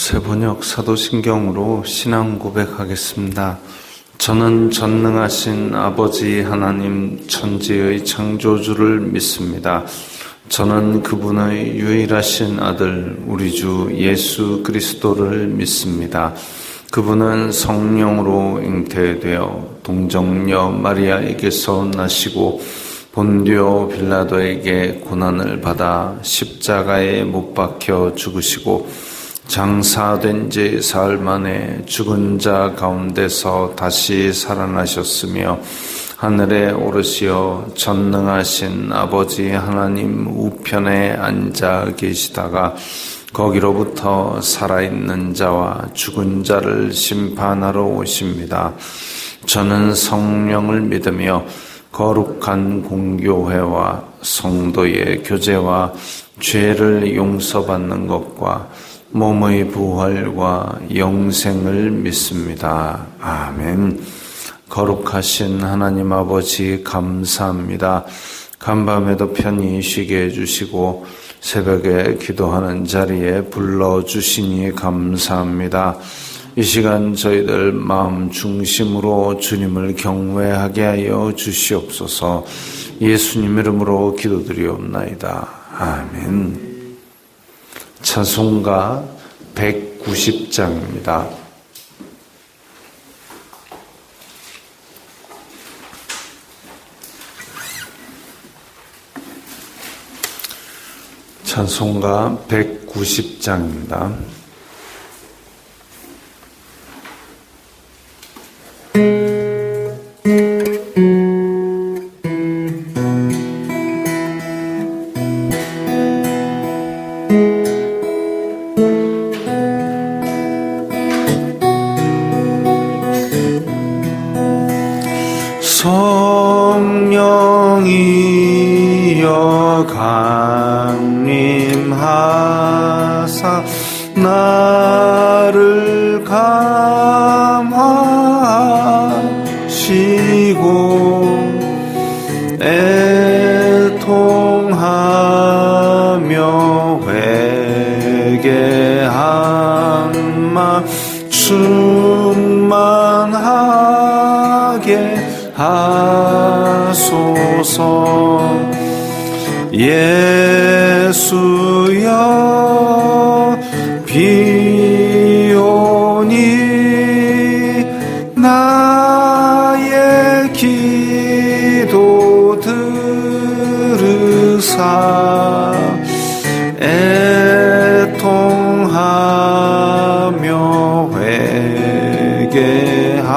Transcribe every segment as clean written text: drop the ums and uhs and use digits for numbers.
새번역 사도신경으로 신앙 고백하겠습니다. 저는 전능하신 아버지 하나님 천지의 창조주를 믿습니다. 저는 그분의 유일하신 아들 우리 주 예수 그리스도를 믿습니다. 그분은 성령으로 잉태되어 동정녀 마리아에게서 나시고 본디오 빌라도에게 고난을 받아 십자가에 못 박혀 죽으시고 장사된 지 사흘 만에 죽은 자 가운데서 다시 살아나셨으며 하늘에 오르시어 전능하신 아버지 하나님 우편에 앉아 계시다가 거기로부터 살아있는 자와 죽은 자를 심판하러 오십니다. 저는 성령을 믿으며 거룩한 공교회와 성도의 교제와 죄를 용서받는 것과 몸의 부활과 영생을 믿습니다. 아멘. 거룩하신 하나님 아버지 감사합니다. 간밤에도 편히 쉬게 해주시고 새벽에 기도하는 자리에 불러주시니 감사합니다. 이 시간 저희들 마음 중심으로 주님을 경외하게 하여 주시옵소서. 예수님 이름으로 기도드리옵나이다. 아멘. 찬송가 190장입니다. 찬송가 190장입니다. 성령이여 강림하사 나를 감화시고 애통하며 회개한 마 충만하게 하소서. 예수여 비오니 나의 기도 들으사 애통하며 회개한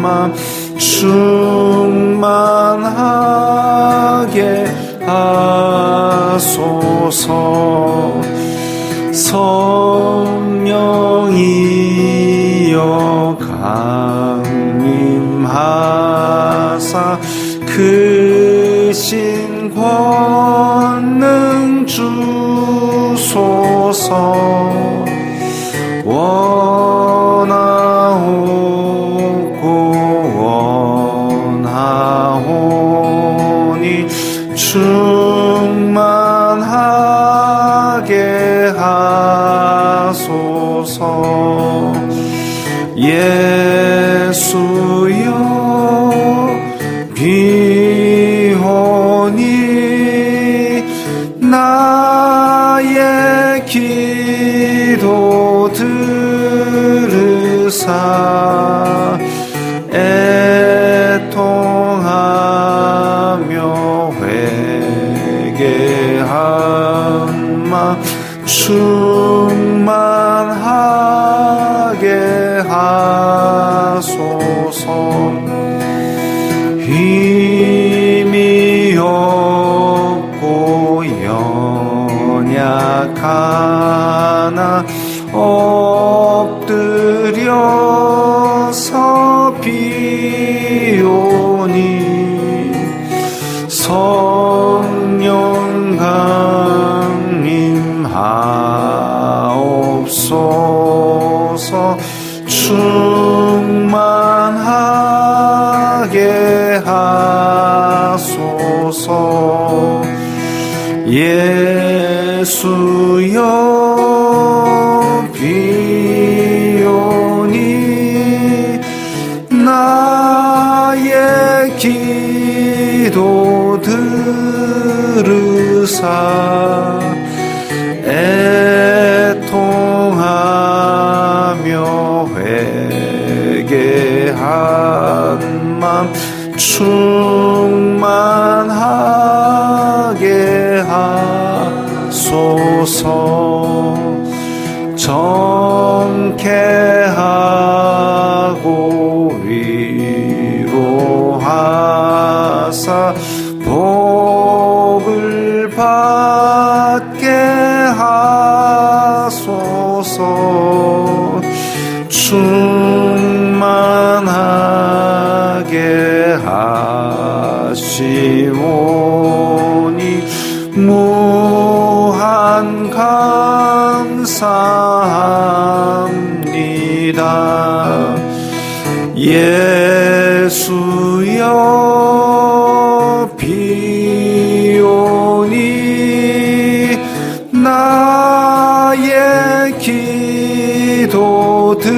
맘 충만하게 하소서. 성령이여 강림하사 크신 권능 주소서. 원하오니 충만하게 하소서. 예수여 비오니 나의 기도 들으사 애통하며 회개한 마 충만하게 하소서. 힘이 없고 연약하나 엎드려서 비오니 성령 강림하옵소서. 충만하게 하소서. 예수여 비오니 나의 기도 들으사 애통하며 회개한 맘 충만하게 하소서. 정케하고 위로하사 복을 받게 하소서. 충만하게 하시오니 무한 감사합니다. 예수여 비오니 나의 기도 들으사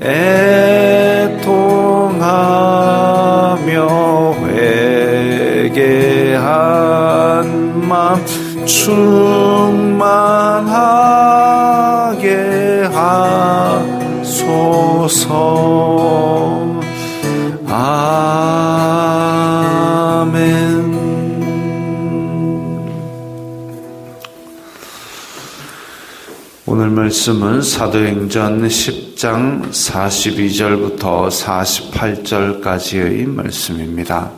애통하며 회개한 맘 충만하게 하소서. 아멘. 오늘 말씀은 사도행전 10장 42절부터 48절까지의 말씀입니다.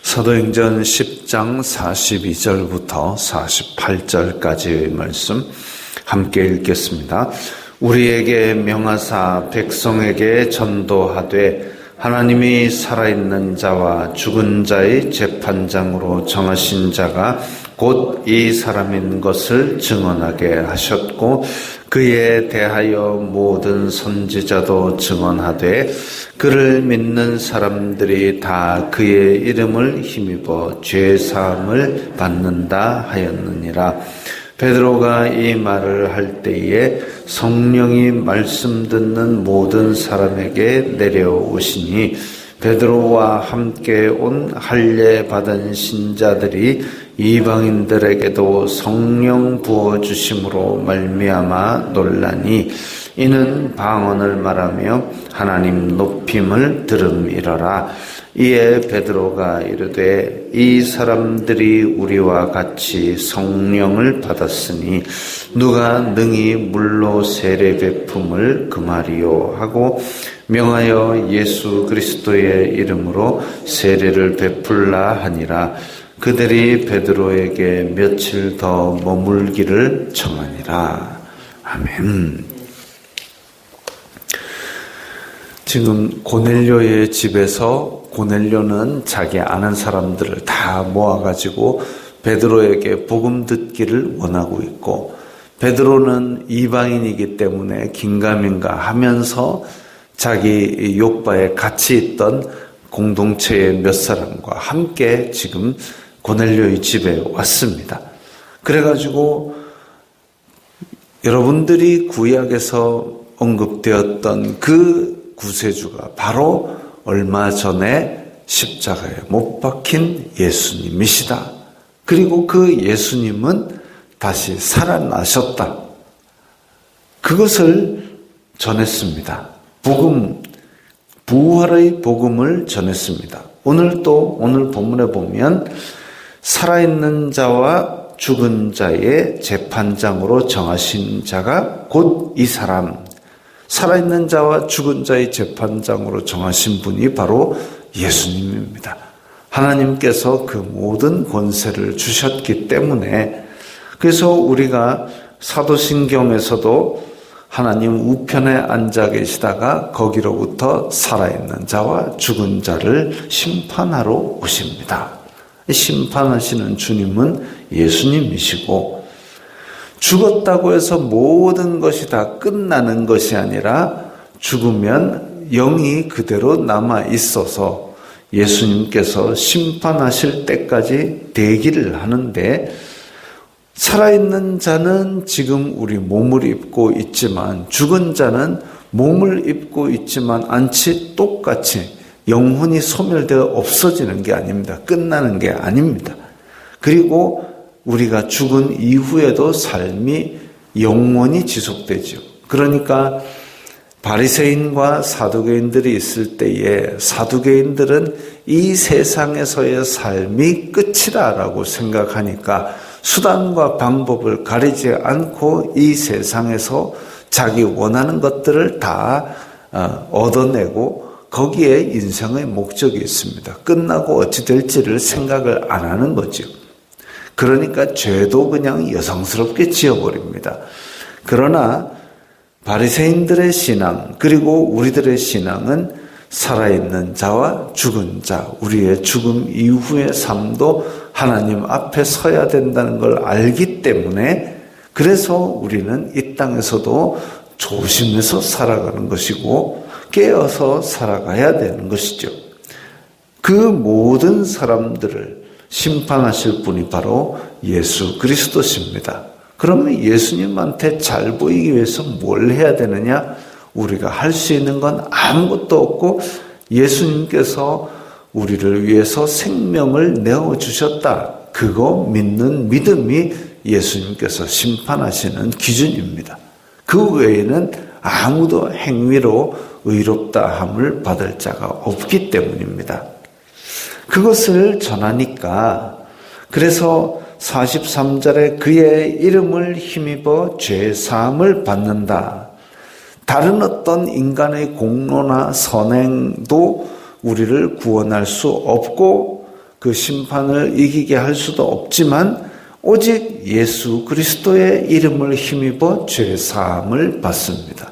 사도행전 10장 42절부터 48절까지의 말씀 함께 읽겠습니다. 우리에게 명하사 백성에게 전도하되 하나님이 살아있는 자와 죽은 자의 재판장으로 정하신 자가 곧 이 사람인 것을 증언하게 하셨고 그에 대하여 모든 선지자도 증언하되 그를 믿는 사람들이 다 그의 이름을 힘입어 죄사함을 받는다 하였느니라. 베드로가 이 말을 할 때에 성령이 말씀 듣는 모든 사람에게 내려오시니 베드로와 함께 온 할례 받은 신자들이 이방인들에게도 성령 부어주심으로 말미암아 놀라니 이는 방언을 말하며 하나님 높임을 들음이러라. 이에 베드로가 이르되 이 사람들이 우리와 같이 성령을 받았으니 누가 능히 물로 세례 베품을 금하리요 하고 명하여 예수 그리스도의 이름으로 세례를 베풀라 하니라. 그들이 베드로에게 며칠 더 머물기를 청하니라. 아멘. 지금 고넬료의 집에서 고넬료는 자기 아는 사람들을 다 모아가지고 베드로에게 복음 듣기를 원하고 있고 베드로는 이방인이기 때문에 긴가민가 하면서 자기 요바에 같이 있던 공동체의 몇 사람과 함께 지금 고넬료의 집에 왔습니다. 그래가지고 여러분들이 구약에서 언급되었던 그 구세주가 바로 얼마 전에 십자가에 못 박힌 예수님이시다. 그리고 그 예수님은 다시 살아나셨다. 그것을 전했습니다. 부활의 복음을 전했습니다. 오늘 본문에 보면 살아있는 자와 죽은 자의 재판장으로 정하신 자가 곧 이 사람, 살아있는 자와 죽은 자의 재판장으로 정하신 분이 바로 예수님입니다. 하나님께서 그 모든 권세를 주셨기 때문에 그래서 우리가 사도신경에서도 하나님 우편에 앉아 계시다가 거기로부터 살아있는 자와 죽은 자를 심판하러 오십니다. 심판하시는 주님은 예수님이시고, 죽었다고 해서 모든 것이 다 끝나는 것이 아니라 죽으면 영이 그대로 남아 있어서 예수님께서 심판하실 때까지 대기를 하는데, 살아있는 자는 지금 우리 몸을 입고 있지만 죽은 자는 몸을 입고 있지만 않지 똑같이 영혼이 소멸되어 없어지는 게 아닙니다. 끝나는 게 아닙니다. 그리고 우리가 죽은 이후에도 삶이 영원히 지속되죠. 그러니까 바리새인과 사두개인들이 있을 때에 사두개인들은 이 세상에서의 삶이 끝이다라고 생각하니까 수단과 방법을 가리지 않고 이 세상에서 자기 원하는 것들을 다 얻어내고 거기에 인생의 목적이 있습니다. 끝나고 어찌 될지를 생각을 안 하는 거죠. 그러니까 죄도 그냥 여성스럽게 지어버립니다. 그러나 바리새인들의 신앙 그리고 우리들의 신앙은 살아있는 자와 죽은 자, 우리의 죽음 이후의 삶도 하나님 앞에 서야 된다는 걸 알기 때문에, 그래서 우리는 이 땅에서도 조심해서 살아가는 것이고 깨어서 살아가야 되는 것이죠. 그 모든 사람들을 심판하실 분이 바로 예수 그리스도십니다. 그러면 예수님한테 잘 보이기 위해서 뭘 해야 되느냐? 우리가 할 수 있는 건 아무것도 없고 예수님께서 우리를 위해서 생명을 내어주셨다. 그거 믿는 믿음이 예수님께서 심판하시는 기준입니다. 그 외에는 아무도 행위로 의롭다함을 받을 자가 없기 때문입니다. 그것을 전하니까, 그래서 43절에 그의 이름을 힘입어 죄사함을 받는다. 다른 어떤 인간의 공로나 선행도 우리를 구원할 수 없고 그 심판을 이기게 할 수도 없지만 오직 예수 그리스도의 이름을 힘입어 죄사함을 받습니다.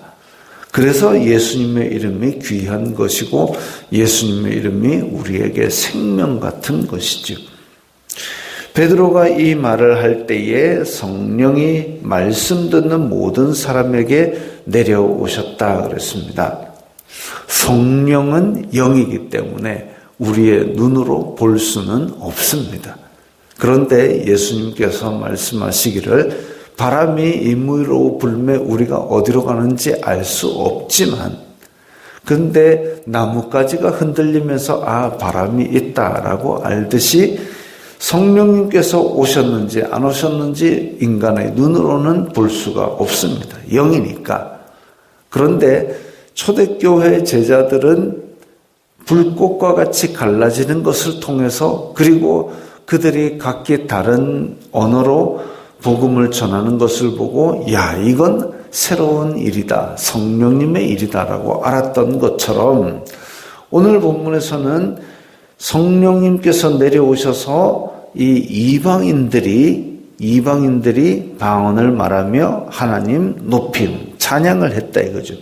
그래서 예수님의 이름이 귀한 것이고 예수님의 이름이 우리에게 생명 같은 것이죠. 베드로가 이 말을 할 때에 성령이 말씀 듣는 모든 사람에게 내려오셨다 그랬습니다. 성령은 영이기 때문에 우리의 눈으로 볼 수는 없습니다. 그런데 예수님께서 말씀하시기를 바람이 임의로 불매 우리가 어디로 가는지 알 수 없지만, 근데 나뭇가지가 흔들리면서 바람이 있다라고 알듯이 성령님께서 오셨는지 안 오셨는지 인간의 눈으로는 볼 수가 없습니다. 영이니까. 그런데 초대교회 제자들은 불꽃과 같이 갈라지는 것을 통해서, 그리고 그들이 각기 다른 언어로 복음을 전하는 것을 보고 이건 새로운 일이다, 성령님의 일이다라고 알았던 것처럼 오늘 본문에서는 성령님께서 내려오셔서 이 이방인들이 방언을 말하며 하나님 높임, 찬양을 했다 이거죠.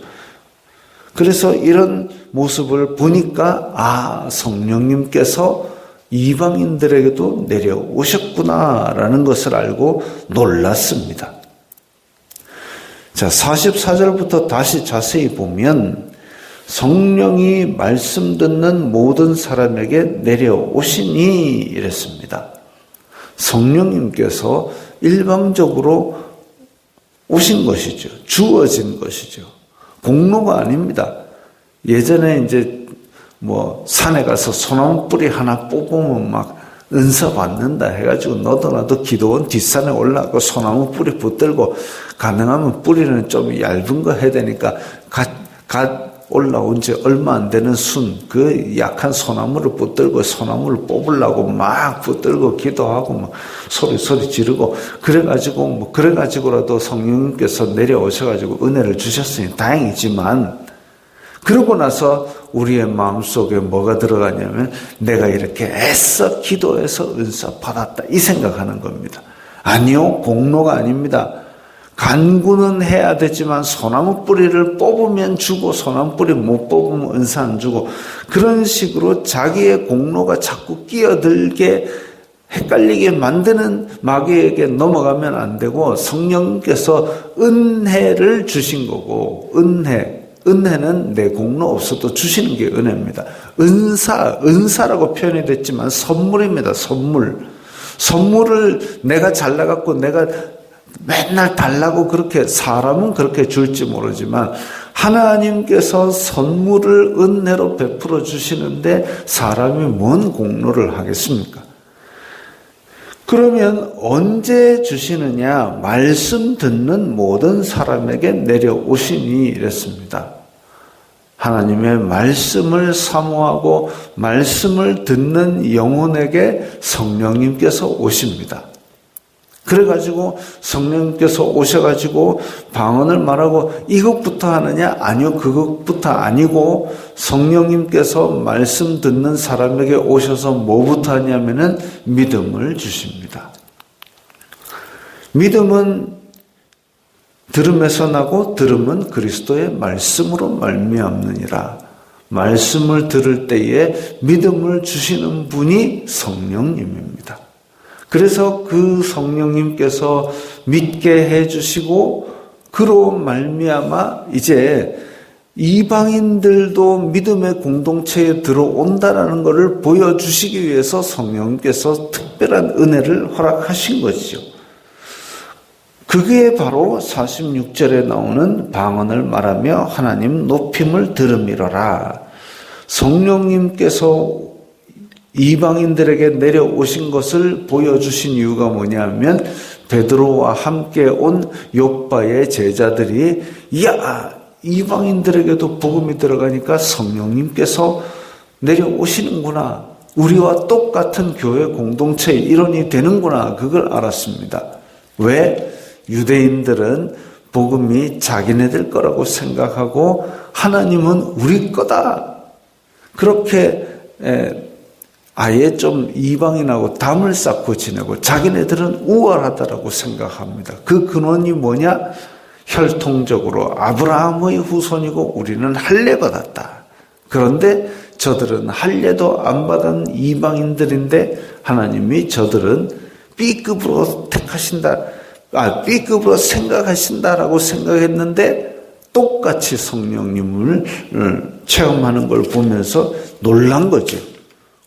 그래서 이런 모습을 보니까 성령님께서 이방인들에게도 내려오셨구나라는 것을 알고 놀랐습니다. 자, 44절부터 다시 자세히 보면 성령이 말씀 듣는 모든 사람에게 내려오시니 이랬습니다. 성령님께서 일방적으로 오신 것이죠. 주어진 것이죠. 공로가 아닙니다. 예전에 이제 산에 가서 소나무 뿌리 하나 뽑으면 막 은사 받는다 해가지고 너도 나도 기도원 뒷산에 올라가고 소나무 뿌리 붙들고, 가능하면 뿌리는 좀 얇은 거 해야 되니까 갓 올라온 지 얼마 안 되는 그 약한 소나무를 붙들고 소나무를 뽑으려고 막 붙들고 기도하고 막 소리 지르고 그래가지고라도 성령님께서 내려오셔가지고 은혜를 주셨으니 다행이지만, 그러고 나서 우리의 마음속에 뭐가 들어가냐면 내가 이렇게 애써 기도해서 은사 받았다 이 생각하는 겁니다. 아니요, 공로가 아닙니다. 간구는 해야 되지만 소나무 뿌리를 뽑으면 주고 소나무 뿌리 못 뽑으면 은사 안 주고, 그런 식으로 자기의 공로가 자꾸 끼어들게 헷갈리게 만드는 마귀에게 넘어가면 안 되고, 성령께서 은혜를 주신 거고, 은혜는 내 공로 없어도 주시는 게 은혜입니다. 은사라고 표현이 됐지만 선물입니다. 선물을 내가 잘나갖고 내가 맨날 달라고 그렇게, 사람은 그렇게 줄지 모르지만 하나님께서 선물을 은혜로 베풀어 주시는데 사람이 뭔 공로를 하겠습니까? 그러면 언제 주시느냐? 말씀 듣는 모든 사람에게 내려오시니 이랬습니다. 하나님의 말씀을 사모하고 말씀을 듣는 영혼에게 성령님께서 오십니다. 그래가지고 성령님께서 오셔가지고 방언을 말하고 이것부터 하느냐? 아니요, 그것부터 아니고 성령님께서 말씀 듣는 사람에게 오셔서 뭐부터 하냐면은 믿음을 주십니다. 믿음은 들음에서 나고 들음은 그리스도의 말씀으로 말미암느니라. 말씀을 들을 때에 믿음을 주시는 분이 성령님입니다. 그래서 그 성령님께서 믿게 해주시고 그로 말미암아 이제 이방인들도 믿음의 공동체에 들어온다라는 것을 보여주시기 위해서 성령님께서 특별한 은혜를 허락하신 것이죠. 그게 바로 46절에 나오는 방언을 말하며 하나님 높임을 들음이로라. 성령님께서 이방인들에게 내려오신 것을 보여주신 이유가 뭐냐면, 베드로와 함께 온 욥바의 제자들이 이방인들에게도 복음이 들어가니까 성령님께서 내려오시는구나, 우리와 똑같은 교회 공동체의 일원이 되는구나, 그걸 알았습니다. 왜? 유대인들은 복음이 자기네들 거라고 생각하고 하나님은 우리 거다, 그렇게 아예 좀 이방인하고 담을 쌓고 지내고 자기네들은 우월하다라고 생각합니다. 그 근원이 뭐냐? 혈통적으로 아브라함의 후손이고 우리는 할례 받았다. 그런데 저들은 할례도 안 받은 이방인들인데 하나님이 저들은 B급으로 B급으로 생각하신다라고 생각했는데 똑같이 성령님을 체험하는 걸 보면서 놀란 거죠.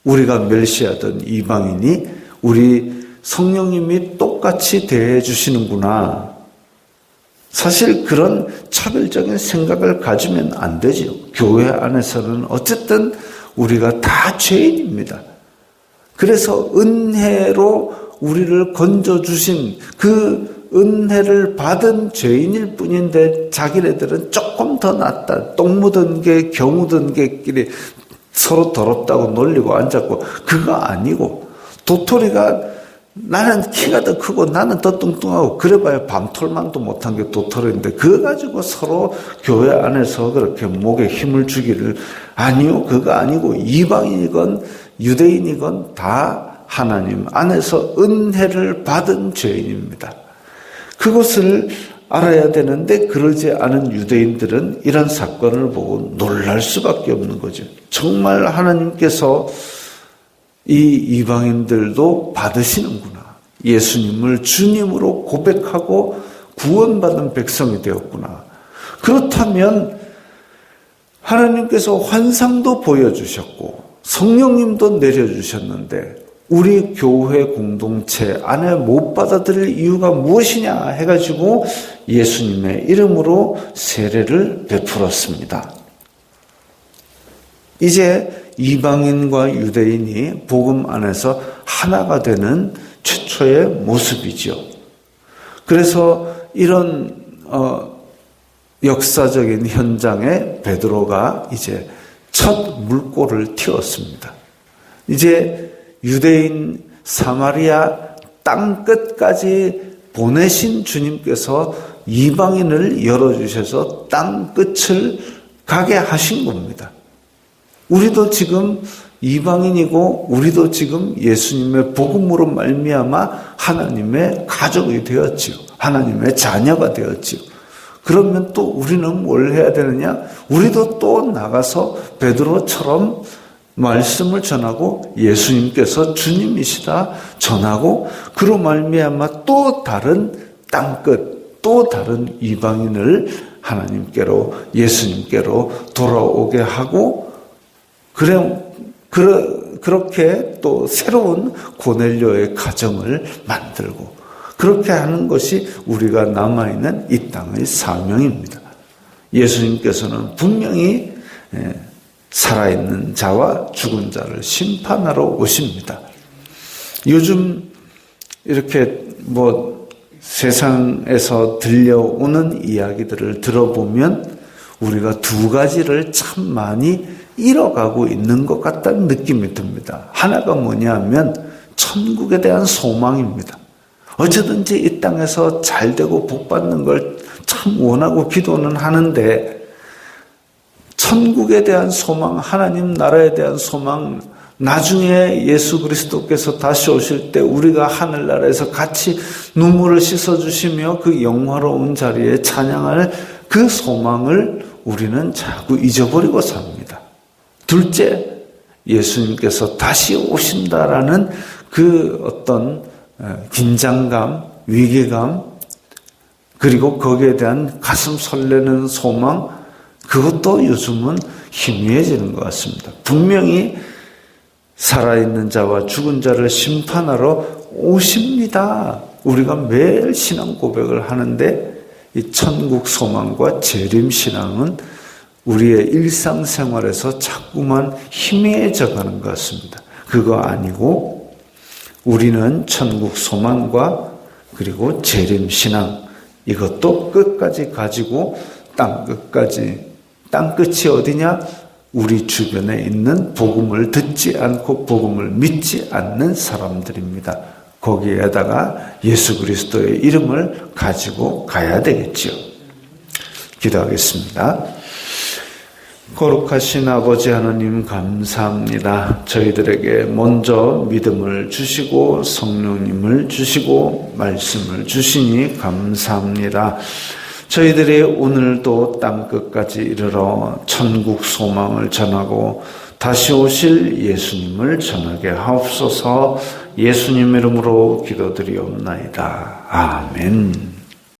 우리가 멸시하던 이방인이 우리 성령님이 똑같이 대해 주시는구나. 사실 그런 차별적인 생각을 가지면 안 되죠. 교회 안에서는 어쨌든 우리가 다 죄인입니다. 그래서 은혜로 우리를 건져주신 그 은혜를 받은 죄인일 뿐인데 자기네들은 조금 더 낫다. 똥 묻은 게 겨 묻은 개끼리 서로 더럽다고 놀리고 앉았고, 그거 아니고 도토리가 나는 키가 더 크고 나는 더 뚱뚱하고 그래봐야 밤톨만도 못한 게 도토리인데 그거 가지고 서로 교회 안에서 그렇게 목에 힘을 주기를, 아니요, 그거 아니고 이방인이건 유대인이건 다 하나님 안에서 은혜를 받은 죄인입니다. 그것을 알아야 되는데 그러지 않은 유대인들은 이런 사건을 보고 놀랄 수밖에 없는 거죠. 정말 하나님께서 이 이방인들도 받으시는구나. 예수님을 주님으로 고백하고 구원받은 백성이 되었구나. 그렇다면 하나님께서 환상도 보여주셨고 성령님도 내려주셨는데 우리 교회 공동체 안에 못 받아들일 이유가 무엇이냐 해가지고 예수님의 이름으로 세례를 베풀었습니다. 이제 이방인과 유대인이 복음 안에서 하나가 되는 최초의 모습이죠. 그래서 이런 역사적인 현장에 베드로가 이제 첫 물꼬를 틔웠습니다. 이제 유대인 사마리아 땅 끝까지 보내신 주님께서 이방인을 열어주셔서 땅 끝을 가게 하신 겁니다. 우리도 지금 이방인이고 우리도 지금 예수님의 복음으로 말미암아 하나님의 가족이 되었지요. 하나님의 자녀가 되었지요. 그러면 또 우리는 뭘 해야 되느냐? 우리도 또 나가서 베드로처럼 말씀을 전하고 예수님께서 주님이시다 전하고 그로 말미암아 또 다른 땅끝, 또 다른 이방인을 하나님께로 예수님께로 돌아오게 하고 그렇게 또 새로운 고넬료의 가정을 만들고 그렇게 하는 것이 우리가 남아있는 이 땅의 사명입니다. 예수님께서는 분명히 살아있는 자와 죽은 자를 심판하러 오십니다. 요즘 이렇게 세상에서 들려오는 이야기들을 들어보면 우리가 두 가지를 참 많이 잃어가고 있는 것 같다는 느낌이 듭니다. 하나가 뭐냐 하면 천국에 대한 소망입니다. 어쩌든지 이 땅에서 잘 되고 복 받는 걸 참 원하고 기도는 하는데 천국에 대한 소망, 하나님 나라에 대한 소망, 나중에 예수 그리스도께서 다시 오실 때 우리가 하늘나라에서 같이 눈물을 씻어주시며 그 영화로운 자리에 찬양할 그 소망을 우리는 자꾸 잊어버리고 삽니다. 둘째, 예수님께서 다시 오신다라는 그 어떤 긴장감, 위기감, 그리고 거기에 대한 가슴 설레는 소망, 그것도 요즘은 희미해지는 것 같습니다. 분명히 살아있는 자와 죽은 자를 심판하러 오십니다. 우리가 매일 신앙 고백을 하는데 이 천국 소망과 재림 신앙은 우리의 일상생활에서 자꾸만 희미해져 가는 것 같습니다. 그거 아니고 우리는 천국 소망과 그리고 재림 신앙 이것도 끝까지 가지고 땅끝이 어디냐? 우리 주변에 있는 복음을 듣지 않고 복음을 믿지 않는 사람들입니다. 거기에다가 예수 그리스도의 이름을 가지고 가야 되겠죠. 기도하겠습니다. 거룩하신 아버지 하나님 감사합니다. 저희들에게 먼저 믿음을 주시고 성령님을 주시고 말씀을 주시니 감사합니다. 저희들이 오늘도 땅끝까지 이르러 천국 소망을 전하고 다시 오실 예수님을 전하게 하옵소서. 예수님 이름으로 기도드리옵나이다. 아멘.